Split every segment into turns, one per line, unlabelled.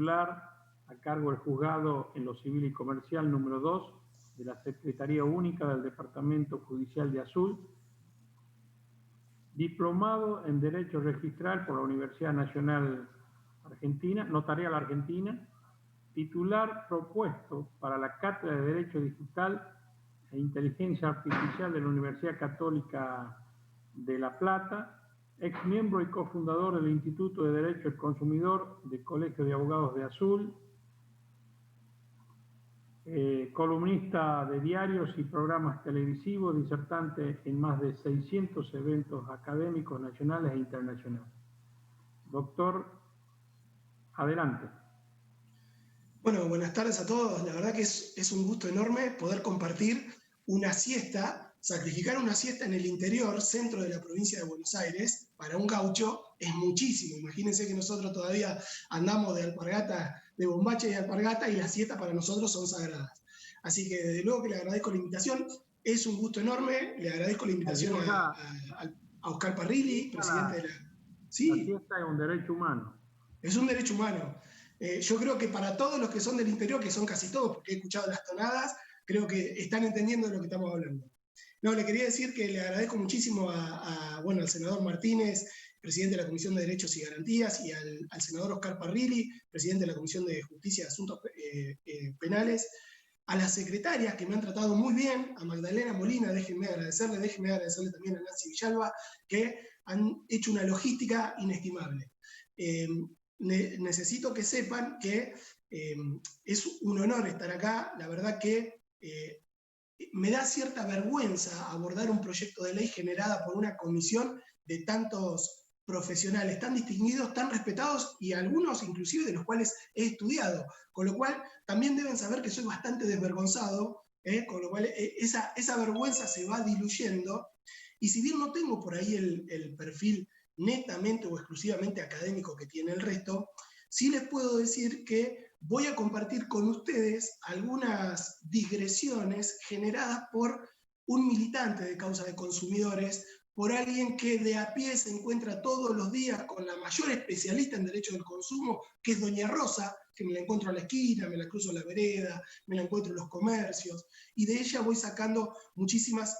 a cargo del juzgado en lo civil y comercial número 2 de la Secretaría Única del Departamento Judicial de Azul, diplomado en Derecho Registral por la Universidad Nacional Argentina, Notarial Argentina, titular propuesto para la Cátedra de Derecho Digital e Inteligencia Artificial de la Universidad Católica de La Plata, ex miembro y cofundador del Instituto de Derecho del Consumidor del Colegio de Abogados de Azul, columnista de diarios y programas televisivos, disertante en más de 600 eventos académicos nacionales e internacionales. Doctor, adelante.
Bueno, buenas tardes a todos. La verdad que es un gusto enorme poder compartir una siesta, sacrificar una siesta en el interior, centro de la provincia de Buenos Aires, para un gaucho es muchísimo. Imagínense que nosotros todavía andamos de alpargata, de bombacha y alpargata, y las siestas para nosotros son sagradas. Así que desde luego que le agradezco la invitación. Es un gusto enorme. Le agradezco la invitación a Oscar Parrilli, presidente de la...
Sí. La siesta es un derecho humano.
Es un derecho humano. Yo creo que para todos los que son del interior, que son casi todos, porque he escuchado las tonadas, creo que están entendiendo de lo que estamos hablando. No, le quería decir que le agradezco muchísimo al senador Martínez, presidente de la Comisión de Derechos y Garantías, y al senador Oscar Parrilli, presidente de la Comisión de Justicia y Asuntos Penales, a las secretarias que me han tratado muy bien, a Magdalena Molina, déjenme agradecerle también a Nancy Villalba, que han hecho una logística inestimable. Necesito que sepan que es un honor estar acá. La verdad que me da cierta vergüenza abordar un proyecto de ley generada por una comisión de tantos profesionales tan distinguidos, tan respetados, y algunos inclusive de los cuales he estudiado, con lo cual también deben saber que soy bastante desvergonzado, con lo cual esa vergüenza se va diluyendo, y si bien no tengo por ahí el perfil netamente o exclusivamente académico que tiene el resto, sí les puedo decir que voy a compartir con ustedes algunas digresiones generadas por un militante de causa de consumidores, por alguien que de a pie se encuentra todos los días con la mayor especialista en derecho del consumo, que es doña Rosa, que me la encuentro a la esquina, me la cruzo a la vereda, me la encuentro en los comercios, y de ella voy sacando muchísimas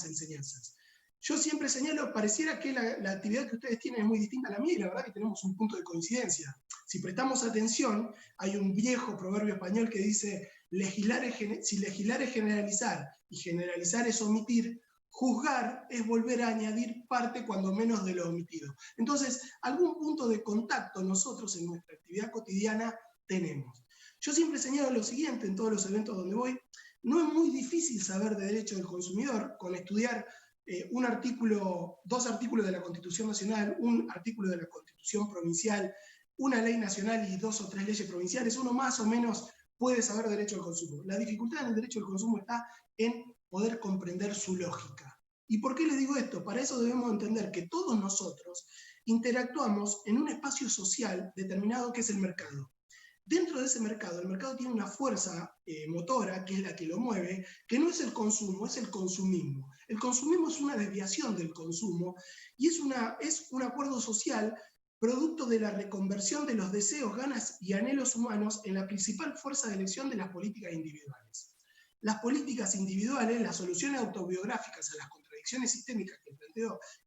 enseñanzas. Yo siempre señalo, pareciera que la actividad que ustedes tienen es muy distinta a la mía, y la verdad que tenemos un punto de coincidencia. Si prestamos atención, hay un viejo proverbio español que dice, si legislar es generalizar y generalizar es omitir, juzgar es volver a añadir parte cuando menos de lo omitido. Entonces, algún punto de contacto nosotros en nuestra actividad cotidiana tenemos. Yo siempre señalo lo siguiente en todos los eventos donde voy, no es muy difícil saber de derecho del consumidor con estudiar dos artículos de la Constitución Nacional, un artículo de la Constitución Provincial, una ley nacional y 2 o 3 leyes provinciales. Uno más o menos puede saber derecho al consumo. La dificultad en el derecho al consumo está en poder comprender su lógica. ¿Y por qué les digo esto? Para eso debemos entender que todos nosotros interactuamos en un espacio social determinado que es el mercado. Dentro de ese mercado, el mercado tiene una fuerza motora, que es la que lo mueve, que no es el consumo, es el consumismo. El consumismo es una desviación del consumo y es un acuerdo social producto de la reconversión de los deseos, ganas y anhelos humanos en la principal fuerza de elección de las políticas individuales. Las políticas individuales, las soluciones autobiográficas a las contradicciones sistémicas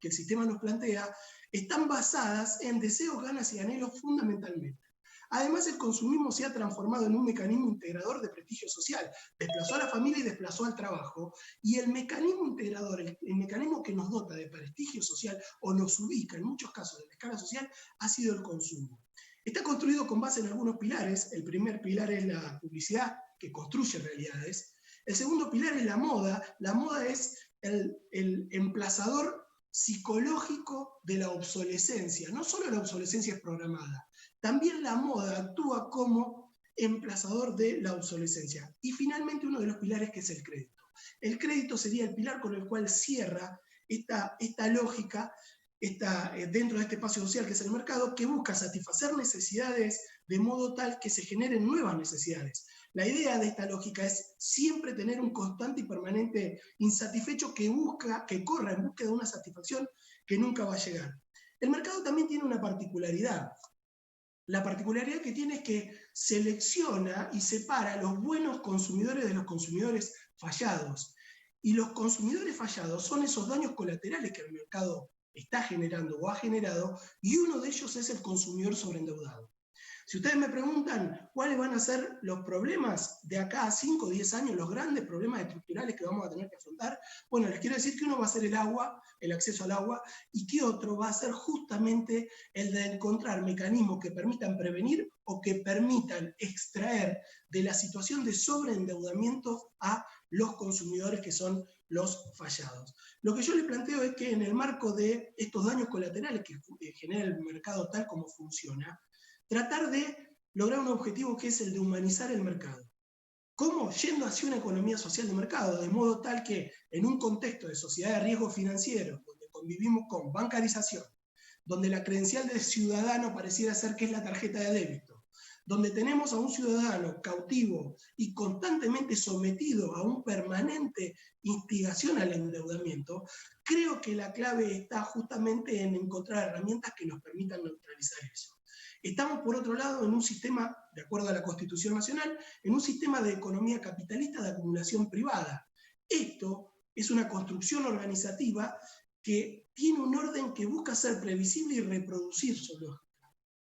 que el sistema nos plantea, están basadas en deseos, ganas y anhelos fundamentalmente. Además, el consumismo se ha transformado en un mecanismo integrador de prestigio social, desplazó a la familia y desplazó al trabajo, y el mecanismo integrador, el mecanismo que nos dota de prestigio social o nos ubica en muchos casos en la escala social, ha sido el consumo. Está construido con base en algunos pilares. El primer pilar es la publicidad, que construye realidades. El segundo pilar es la moda. La moda es el emplazador psicológico de la obsolescencia. No solo la obsolescencia es programada, también la moda actúa como emplazador de la obsolescencia. Y finalmente uno de los pilares, que es el crédito. El crédito sería el pilar con el cual cierra esta lógica dentro de este espacio social que es el mercado, que busca satisfacer necesidades de modo tal que se generen nuevas necesidades. La idea de esta lógica es siempre tener un constante y permanente insatisfecho que corra en búsqueda de una satisfacción que nunca va a llegar. El mercado también tiene una particularidad. la particularidad que tiene es que selecciona y separa a los buenos consumidores de los consumidores fallados. Y los consumidores fallados son esos daños colaterales que el mercado está generando o ha generado, y uno de ellos es el consumidor sobreendeudado. Si ustedes me preguntan cuáles van a ser los problemas de acá a 5 o 10 años, los grandes problemas estructurales que vamos a tener que afrontar, bueno, les quiero decir que uno va a ser el agua, el acceso al agua, y que otro va a ser justamente el de encontrar mecanismos que permitan prevenir o que permitan extraer de la situación de sobreendeudamiento a los consumidores que son los fallados. Lo que yo les planteo es que en el marco de estos daños colaterales que genera el mercado tal como funciona, tratar de lograr un objetivo que es el de humanizar el mercado. ¿Cómo? Yendo hacia una economía social de mercado, de modo tal que en un contexto de sociedad de riesgo financiero, donde convivimos con bancarización, donde la credencial del ciudadano pareciera ser que es la tarjeta de débito, donde tenemos a un ciudadano cautivo y constantemente sometido a un permanente instigación al endeudamiento, creo que la clave está justamente en encontrar herramientas que nos permitan neutralizar eso. Estamos, por otro lado, en un sistema, de acuerdo a la Constitución Nacional, en un sistema de economía capitalista de acumulación privada. Esto es una construcción organizativa que tiene un orden que busca ser previsible y reproducir su lógica.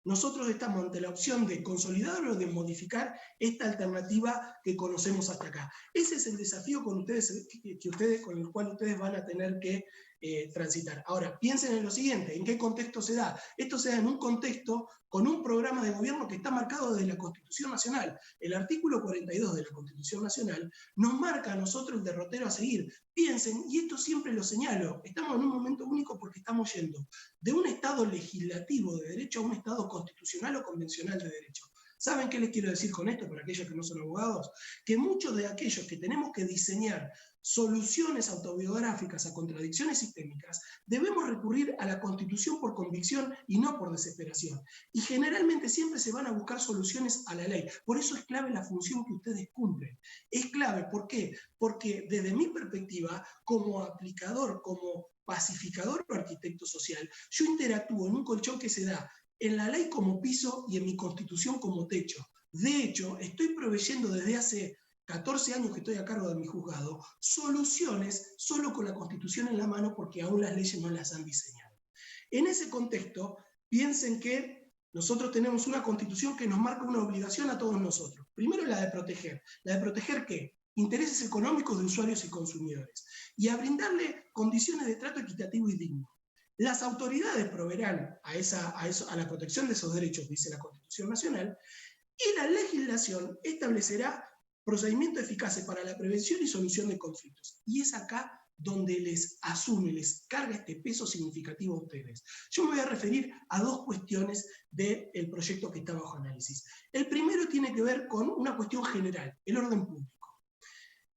Nosotros estamos ante la opción de consolidar o de modificar esta alternativa que conocemos hasta acá. Ese es el desafío con el cual ustedes van a tener que transitar. Ahora, piensen en lo siguiente, ¿en qué contexto se da? Esto se da en un contexto con un programa de gobierno que está marcado desde la Constitución Nacional. El artículo 42 de la Constitución Nacional nos marca a nosotros el derrotero a seguir. Piensen, y esto siempre lo señalo, estamos en un momento único porque estamos yendo de un Estado legislativo de derecho a un Estado constitucional o convencional de derecho. ¿Saben qué les quiero decir con esto para aquellos que no son abogados? Que muchos de aquellos que tenemos que diseñar soluciones autobiográficas a contradicciones sistémicas, debemos recurrir a la Constitución por convicción y no por desesperación. Y generalmente siempre se van a buscar soluciones a la ley. Por eso es clave la función que ustedes cumplen. Es clave, ¿por qué? Porque desde mi perspectiva, como aplicador, como pacificador o arquitecto social, yo interactúo en un colchón que se da en la ley como piso y en mi Constitución como techo. De hecho, estoy proveyendo desde hace 14 años que estoy a cargo de mi juzgado, soluciones solo con la Constitución en la mano porque aún las leyes no las han diseñado. En ese contexto, piensen que nosotros tenemos una Constitución que nos marca una obligación a todos nosotros. Primero la de proteger. ¿La de proteger qué? Intereses económicos de usuarios y consumidores. Y a brindarle condiciones de trato equitativo y digno. Las autoridades proveerán a la protección de esos derechos, dice la Constitución Nacional, y la legislación establecerá procedimientos eficaces para la prevención y solución de conflictos. Y es acá donde les carga este peso significativo a ustedes. Yo me voy a referir a dos cuestiones del proyecto que está bajo análisis. El primero tiene que ver con una cuestión general, el orden público.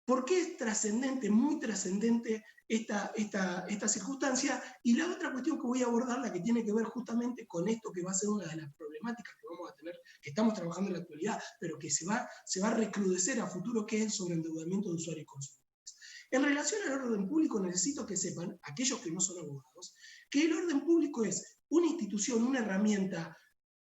¿Por qué es trascendente, muy trascendente esta circunstancia? Y la otra cuestión que voy a abordar, la que tiene que ver justamente con esto que va a ser una de las problemáticas que vamos a tener, que estamos trabajando en la actualidad, pero que se va a recrudecer a futuro, que es el sobreendeudamiento de usuarios y consumidores. En relación al orden público, necesito que sepan, aquellos que no son abogados, que el orden público es una institución, una herramienta,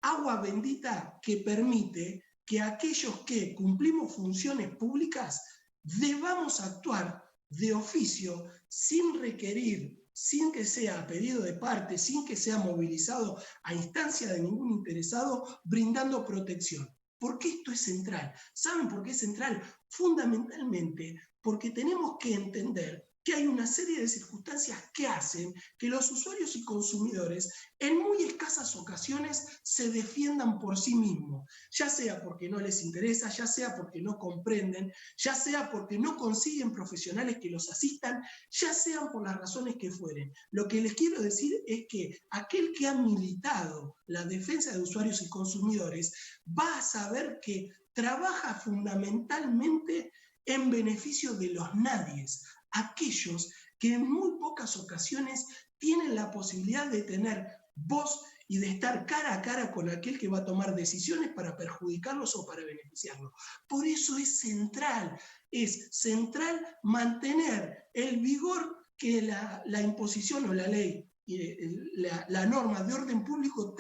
agua bendita que permite que aquellos que cumplimos funciones públicas debamos actuar de oficio sin requerir, sin que sea a pedido de parte, sin que sea movilizado a instancia de ningún interesado, brindando protección. ¿Por qué esto es central? ¿Saben por qué es central? Fundamentalmente porque tenemos que entender que hay una serie de circunstancias que hacen que los usuarios y consumidores en muy escasas ocasiones se defiendan por sí mismos, ya sea porque no les interesa, ya sea porque no comprenden, ya sea porque no consiguen profesionales que los asistan, ya sean por las razones que fueren. Lo que les quiero decir es que aquel que ha militado la defensa de usuarios y consumidores va a saber que trabaja fundamentalmente en beneficio de los nadies, aquellos que en muy pocas ocasiones tienen la posibilidad de tener voz y de estar cara a cara con aquel que va a tomar decisiones para perjudicarlos o para beneficiarlos. Por eso es central mantener el vigor que la imposición o la ley la norma de orden público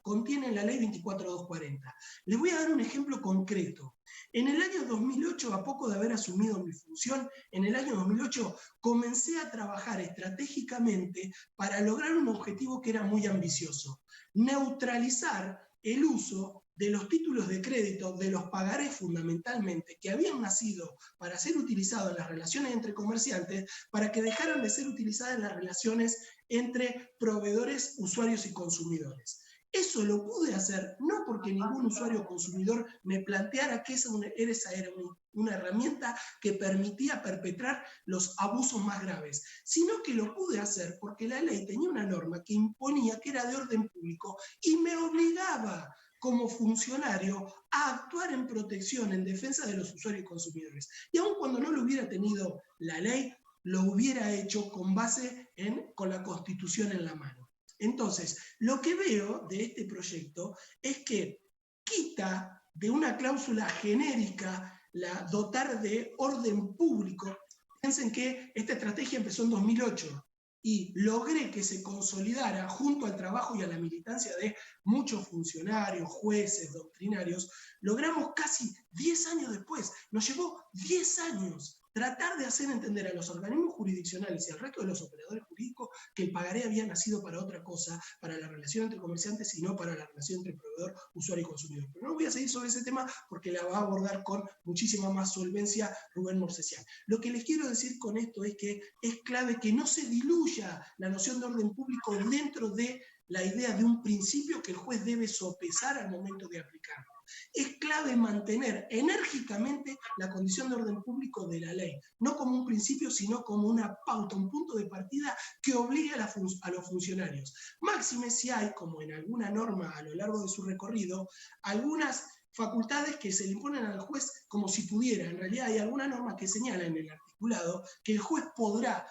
contiene la ley 24240. Les voy a dar un ejemplo concreto. En el año 2008, a poco de haber asumido mi función, en el año 2008 comencé a trabajar estratégicamente para lograr un objetivo que era muy ambicioso: neutralizar el uso de los títulos de crédito, de los pagarés fundamentalmente, que habían nacido para ser utilizados en las relaciones entre comerciantes, para que dejaran de ser utilizadas en las relaciones entre proveedores, usuarios y consumidores. Eso lo pude hacer no porque ningún usuario o consumidor me planteara que esa era una herramienta que permitía perpetrar los abusos más graves, sino que lo pude hacer porque la ley tenía una norma que imponía, que era de orden público, y me obligaba como funcionario a actuar en protección, en defensa de los usuarios y consumidores. Y aun cuando no lo hubiera tenido la ley, lo hubiera hecho con base con la Constitución en la mano. Entonces, lo que veo de este proyecto es que quita de una cláusula genérica dotar de orden público. Piensen que esta estrategia empezó en 2008 y logré que se consolidara junto al trabajo y a la militancia de muchos funcionarios, jueces, doctrinarios. Logramos casi 10 años después, nos llevó 10 años tratar de hacer entender a los organismos jurisdiccionales y al resto de los operadores jurídicos que el pagaré había nacido para otra cosa, para la relación entre comerciantes y no para la relación entre proveedor, usuario y consumidor. Pero no voy a seguir sobre ese tema porque la va a abordar con muchísima más solvencia Rubén Morsesian. Lo que les quiero decir con esto es que es clave que no se diluya la noción de orden público dentro de la idea de un principio que el juez debe sopesar al momento de aplicarlo. Es clave mantener enérgicamente la condición de orden público de la ley, no como un principio, sino como una pauta, un punto de partida que obligue a los funcionarios. Máxime si hay, como en alguna norma a lo largo de su recorrido, algunas facultades que se le imponen al juez como si pudiera. En realidad hay alguna norma que señala en el articulado que el juez podrá.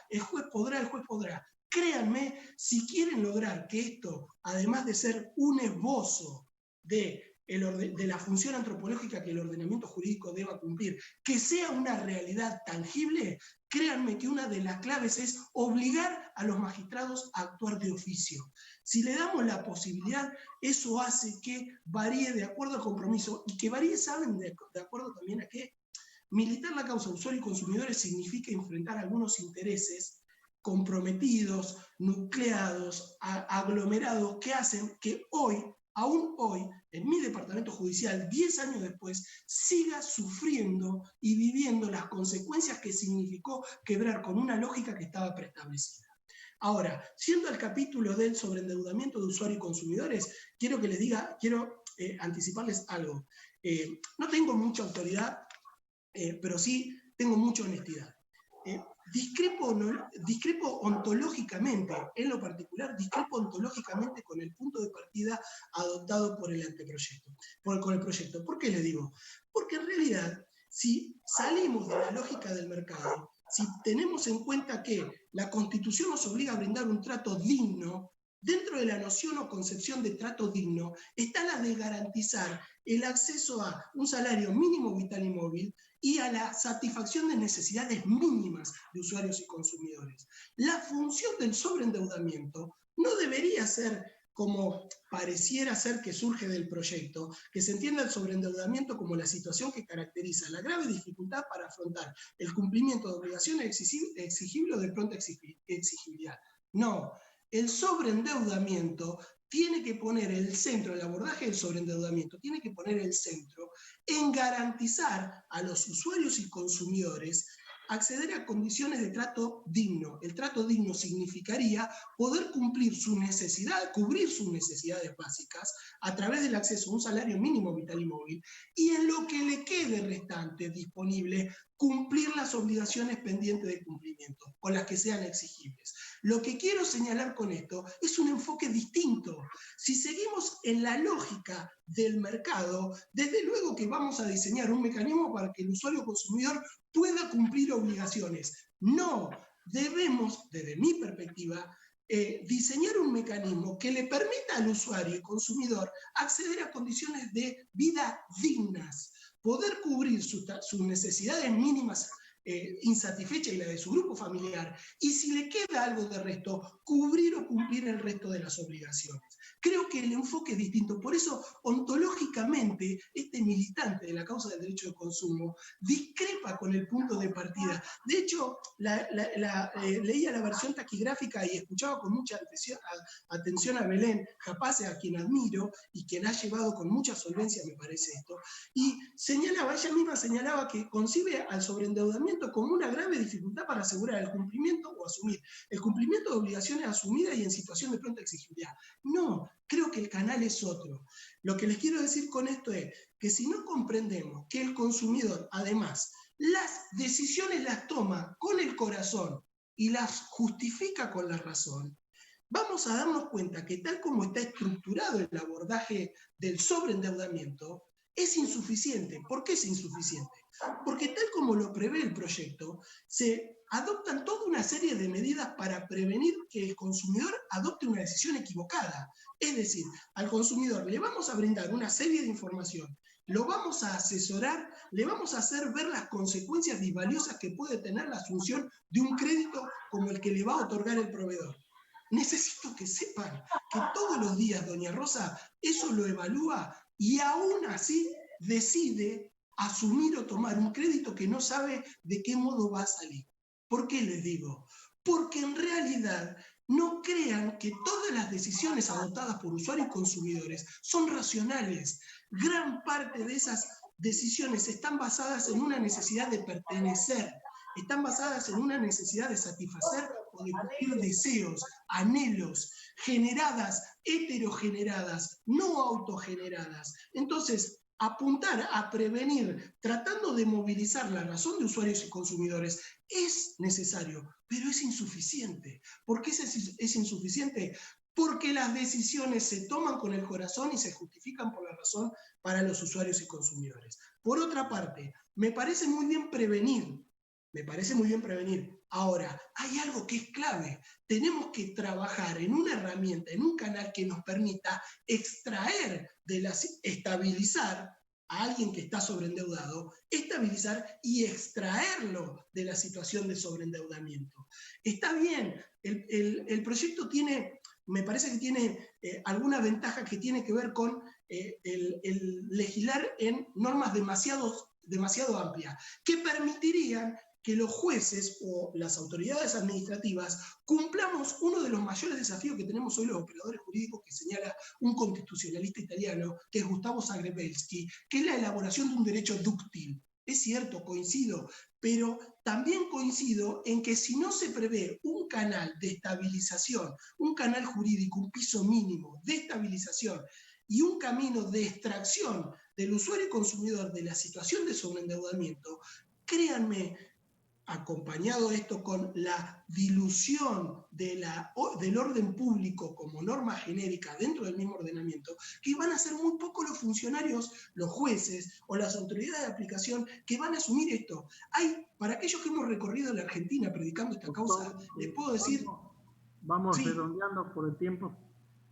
Créanme, si quieren lograr que esto, además de ser un esbozo de la función antropológica que el ordenamiento jurídico deba cumplir, que sea una realidad tangible, créanme que una de las claves es obligar a los magistrados a actuar de oficio. Si le damos la posibilidad, eso hace que varíe de acuerdo al compromiso y que varíe, ¿saben? De acuerdo también a que militar la causa usuario y consumidores significa enfrentar algunos intereses comprometidos, nucleados, aglomerados, que hacen que hoy, aún hoy, en mi departamento judicial, 10 años después, siga sufriendo y viviendo las consecuencias que significó quebrar con una lógica que estaba preestablecida. Ahora, siendo el capítulo del sobreendeudamiento de usuarios y consumidores, quiero anticiparles algo. No tengo mucha autoridad, pero sí tengo mucha honestidad. Discrepo ontológicamente, en lo particular, discrepo ontológicamente con el punto de partida adoptado por el anteproyecto, con el proyecto. ¿Por qué le digo? Porque en realidad, si salimos de la lógica del mercado, si tenemos en cuenta que la Constitución nos obliga a brindar un trato digno, dentro de la noción o concepción de trato digno está la de garantizar el acceso a un salario mínimo vital y móvil y a la satisfacción de necesidades mínimas de usuarios y consumidores. La función del sobreendeudamiento no debería ser como pareciera ser que surge del proyecto, que se entienda el sobreendeudamiento como la situación que caracteriza la grave dificultad para afrontar el cumplimiento de obligaciones exigibles o de pronta exigibilidad. No, el sobreendeudamiento tiene que poner el centro, el abordaje del sobreendeudamiento tiene que poner el centro en garantizar a los usuarios y consumidores acceder a condiciones de trato digno. El trato digno significaría poder cumplir sus necesidades, cubrir sus necesidades básicas a través del acceso a un salario mínimo vital y móvil, y en lo que le quede restante disponible, cumplir las obligaciones pendientes de cumplimiento, con las que sean exigibles. Lo que quiero señalar con esto es un enfoque distinto. Si seguimos en la lógica del mercado, desde luego que vamos a diseñar un mecanismo para que el usuario consumidor pueda cumplir obligaciones. No, debemos, desde mi perspectiva, diseñar un mecanismo que le permita al usuario y consumidor acceder a condiciones de vida dignas, poder cubrir sus necesidades mínimas insatisfecha y la de su grupo familiar, y si le queda algo de resto, cubrir o cumplir el resto de las obligaciones. Creo que el enfoque es distinto, por eso ontológicamente este militante de la causa del derecho de consumo discrepa con el punto de partida. De hecho, leía la versión taquigráfica y escuchaba con mucha atención a Belén Japase, a quien admiro y quien ha llevado con mucha solvencia, me parece esto, y señalaba, ella misma señalaba que concibe al sobreendeudamiento como una grave dificultad para asegurar el cumplimiento o asumir el cumplimiento de obligaciones asumidas y en situación de pronta exigibilidad. No, creo que el canal es otro. Lo que les quiero decir con esto es que si no comprendemos que el consumidor, además, las decisiones las toma con el corazón y las justifica con la razón, vamos a darnos cuenta que tal como está estructurado el abordaje del sobreendeudamiento, es insuficiente. ¿Por qué es insuficiente? Porque tal como lo prevé el proyecto, se adoptan toda una serie de medidas para prevenir que el consumidor adopte una decisión equivocada. Es decir, al consumidor le vamos a brindar una serie de información, lo vamos a asesorar, le vamos a hacer ver las consecuencias disvaliosas que puede tener la asunción de un crédito como el que le va a otorgar el proveedor. Necesito que sepan que todos los días doña Rosa eso lo evalúa y aún así decide asumir o tomar un crédito que no sabe de qué modo va a salir. ¿Por qué les digo? Porque en realidad no crean que todas las decisiones adoptadas por usuarios y consumidores son racionales. Gran parte de esas decisiones están basadas en una necesidad de pertenecer, están basadas en una necesidad de satisfacer o de cumplir deseos, anhelos, generadas, heterogeneradas, no autogeneradas. Entonces, apuntar a prevenir, tratando de movilizar la razón de usuarios y consumidores, es necesario, pero es insuficiente. ¿Por qué es insuficiente? Porque las decisiones se toman con el corazón y se justifican por la razón para los usuarios y consumidores. Por otra parte, me parece muy bien prevenir. Ahora, hay algo que es clave. Tenemos que trabajar en una herramienta, en un canal que nos permita extraer, estabilizar a alguien que está sobreendeudado, estabilizar y extraerlo de la situación de sobreendeudamiento. Está bien, el proyecto tiene, me parece que tiene alguna ventaja que tiene que ver con el legislar en normas demasiado amplias, que permitirían que los jueces o las autoridades administrativas cumplamos uno de los mayores desafíos que tenemos hoy los operadores jurídicos, que señala un constitucionalista italiano, que es Gustavo Zagrebelsky, que es la elaboración de un derecho dúctil. Es cierto, coincido, pero también coincido en que si no se prevé un canal de estabilización, un canal jurídico, un piso mínimo de estabilización y un camino de extracción del usuario y consumidor de la situación de sobreendeudamiento, créanme, acompañado esto con la dilución del orden público como norma genérica dentro del mismo ordenamiento, que van a ser muy pocos los funcionarios, los jueces o las autoridades de aplicación que van a asumir esto. Para aquellos que hemos recorrido la Argentina predicando esta causa, les puedo decir...
Vamos redondeando por el tiempo.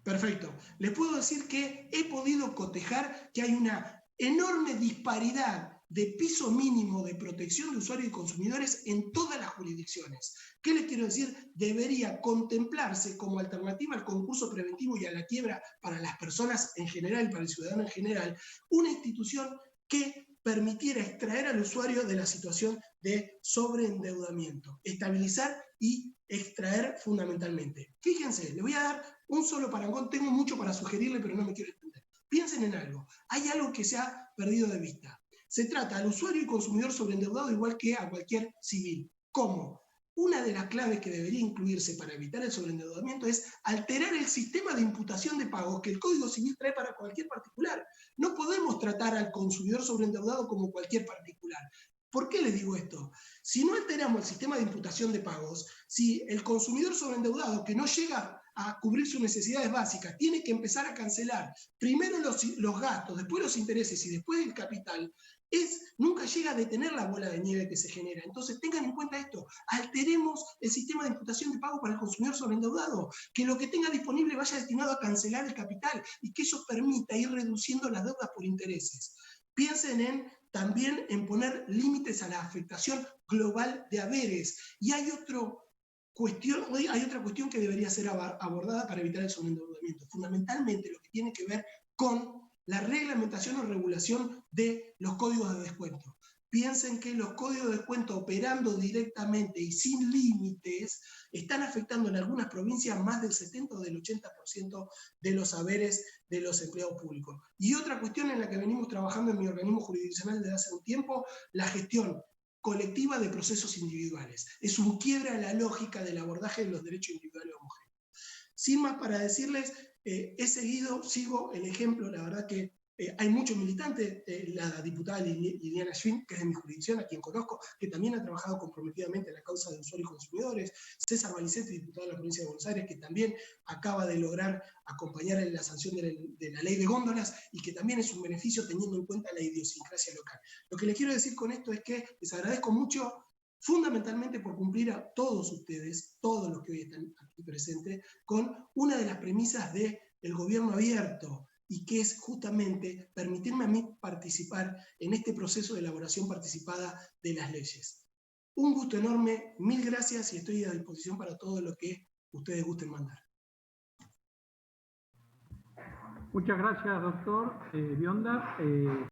Perfecto. Les puedo decir que he podido cotejar que hay una enorme disparidad de piso mínimo de protección de usuarios y consumidores en todas las jurisdicciones. ¿Qué les quiero decir? Debería contemplarse como alternativa al concurso preventivo y a la quiebra para las personas en general y para el ciudadano en general, una institución que permitiera extraer al usuario de la situación de sobreendeudamiento, estabilizar y extraer fundamentalmente. Fíjense, les voy a dar un solo parangón, tengo mucho para sugerirle, pero no me quiero extender. Piensen en algo, hay algo que se ha perdido de vista. Se trata al usuario y consumidor sobreendeudado igual que a cualquier civil. ¿Cómo? Una de las claves que debería incluirse para evitar el sobreendeudamiento es alterar el sistema de imputación de pagos que el Código Civil trae para cualquier particular. No podemos tratar al consumidor sobreendeudado como cualquier particular. ¿Por qué les digo esto? Si no alteramos el sistema de imputación de pagos, si el consumidor sobreendeudado que no llega a cubrir sus necesidades básicas tiene que empezar a cancelar primero los gastos, después los intereses y después el capital, nunca llega a detener la bola de nieve que se genera. Entonces tengan en cuenta esto, alteremos el sistema de imputación de pago para el consumidor sobreendeudado, que lo que tenga disponible vaya destinado a cancelar el capital y que eso permita ir reduciendo las deudas por intereses. Piensen en también en poner límites a la afectación global de haberes. Y hay otra cuestión que debería ser abordada para evitar el sobreendeudamiento, fundamentalmente lo que tiene que ver con la reglamentación o regulación de los códigos de descuento. Piensen que los códigos de descuento operando directamente y sin límites están afectando en algunas provincias más del 70 o del 80% de los haberes de los empleados públicos. Y otra cuestión en la que venimos trabajando en mi organismo jurisdiccional desde hace un tiempo, la gestión colectiva de procesos individuales. Es un quiebre a la lógica del abordaje de los derechos individuales homogéneos. Sin más para decirles, sigo el ejemplo, la verdad que hay muchos militantes, la diputada Liliana Schwinn, que es de mi jurisdicción, a quien conozco, que también ha trabajado comprometidamente en la causa de usuarios y consumidores, César Valicente, diputado de la provincia de Buenos Aires, que también acaba de lograr acompañar en la sanción de la ley de góndolas y que también es un beneficio teniendo en cuenta la idiosincrasia local. Lo que les quiero decir con esto es que les agradezco mucho, fundamentalmente por cumplir a todos ustedes, todos los que hoy están aquí presentes, con una de las premisas del gobierno abierto, y que es justamente permitirme a mí participar en este proceso de elaboración participada de las leyes. Un gusto enorme, mil gracias y estoy a disposición para todo lo que ustedes gusten mandar.
Muchas gracias, doctor Bionda.